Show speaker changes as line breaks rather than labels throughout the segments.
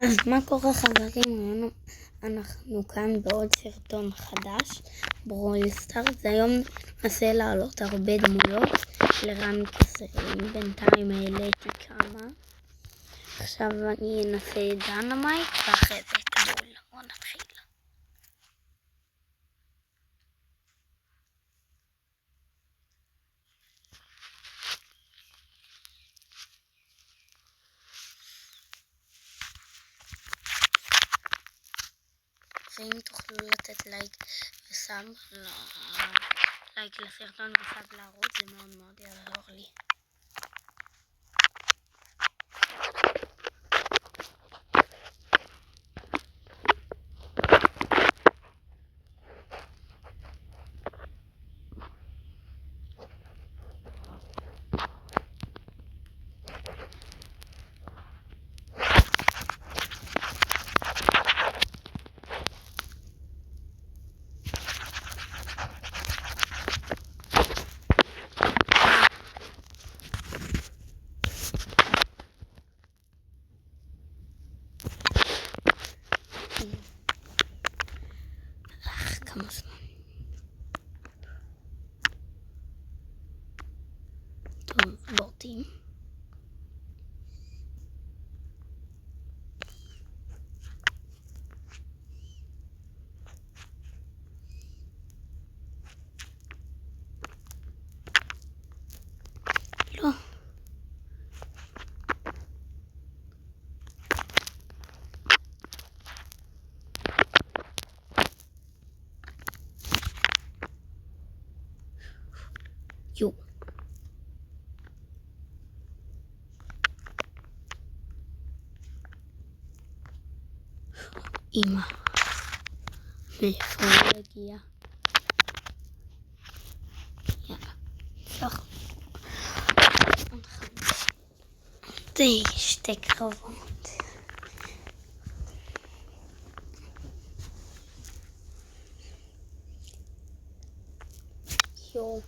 אז מה קורה חברים? היום אנחנו כאן בעוד סרטון חדש, ברול סטארס. היום ננסה לעלות הרבה דמויות לרנק 20. בינתיים העליתי כמה. עכשיו אני אנסה דינמייט ואחרי זה את בול. בואו נתחיל. ואם תוכלו לתת לייק וסאב לייק לסרטון וסאב לערוץ, זה מאוד מאוד יעזור לי. כמה זמן. טוב, בוטים. לא. יו. אמא. מאיפה הוא הגיע? יאללה. סך. זה שתי קרבות. יו.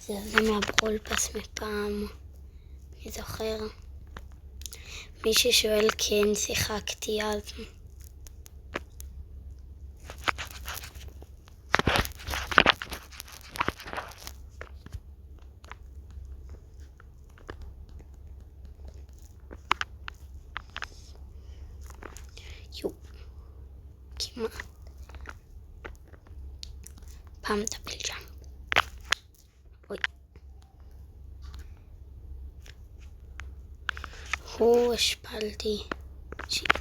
זה מהברול פס מפעם. אני זוכר. מי ששואל כן שיחקתי אז. יו. כמעט. פעם דאבל ג'אמפ. אוי. הוא השפלתי. שיט.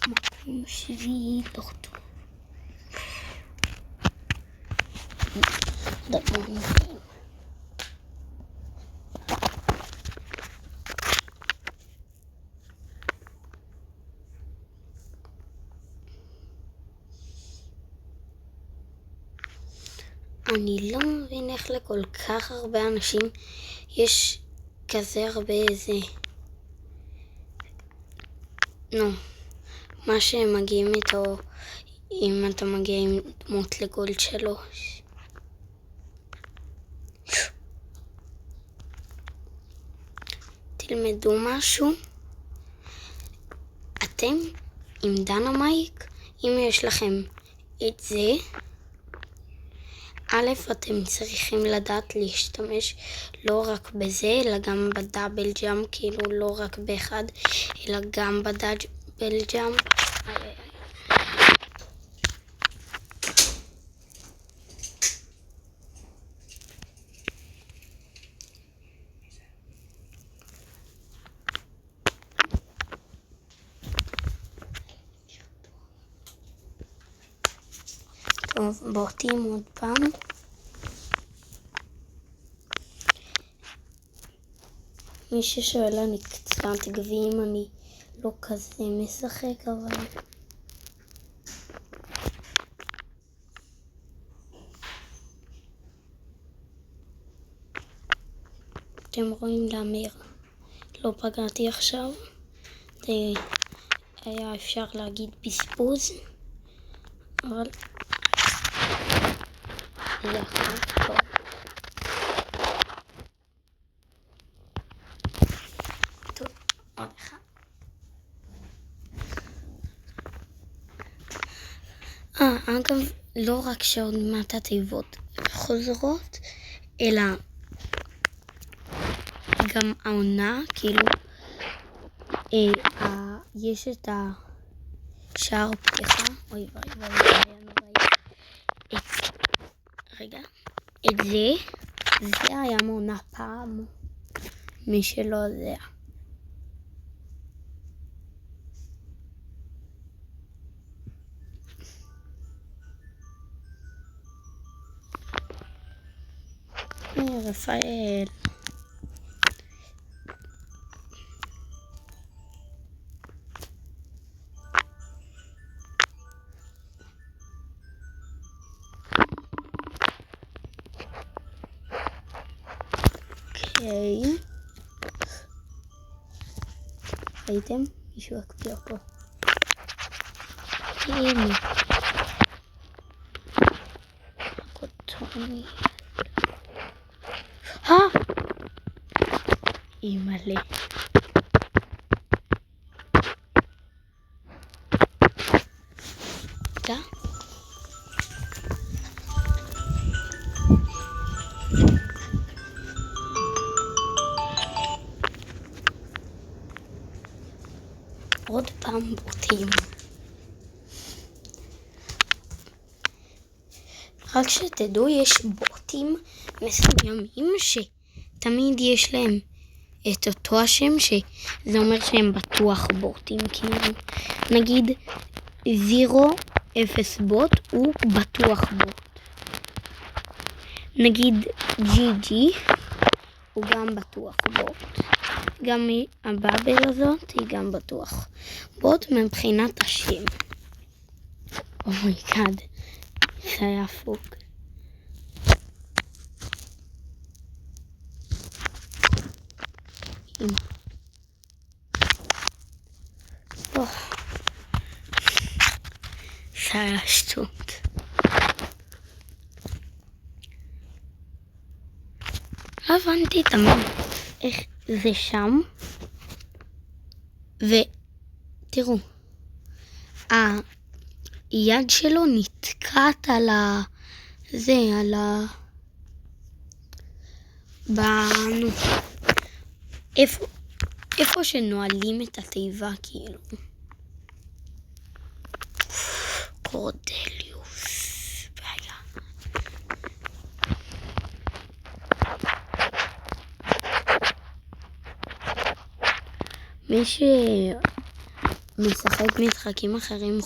מקום שביעי דוקטור. דקמונים. אני לא מבין איך לכל כך הרבה אנשים יש כזה הרבה איזה... מה שהם מגיעים איתו, אם אתה מגיע עם דמות לגולד 3. תלמדו משהו. אתם עם דינמייט, אם יש לכם את זה, א', אתם צריכים לדעת להשתמש לא רק בזה, אלא גם בדאבל ג'אמפ, כאילו לא רק באחד, אלא גם בדאבל ג'אמפ. טוב, בוטים עוד פעם. מי ששואל אני קצת גביעים, אני לא כזה משחק, אבל... אתם רואים לאמיר, לא פגעתי עכשיו. זה היה אפשר להגיד בזבוז, אבל... זה יכול טוב. טוב, עוד אחד. אגב, לא רק שעוד מעט התיבות חוזרות, אלא גם העונה, כאילו, יש את השער פתיחה, אוי וואי, רגע, את זה היה מעונה פעם, מי שלא יודע. רפאל. אוקיי. ראיתם? מישהו יקפיא פה. הנה. קוטוני. אימא'לה. רגע. עוד פעם בוטים. רק שתדעו, יש בוטים מסוימים שתמיד יש להם את אותו השם, שזה אומר שהם בטוח בוטים. כאילו, נגיד 0 בוט הוא בטוח בוט. נגיד GG הוא גם בטוח בוט. גם הבאבל הזאת היא גם בטוח בוט מבחינת השם. אומייגאד, זה היה פוק. זה היה שטות. לא הבנתי תמיד איך זה שם. ותראו, היד שלו נתקעת על זה, על בנו. איפה שנועלים את התיבה, כאילו. קורדליוס. בעיה. מי שמשחק משחקים אחרים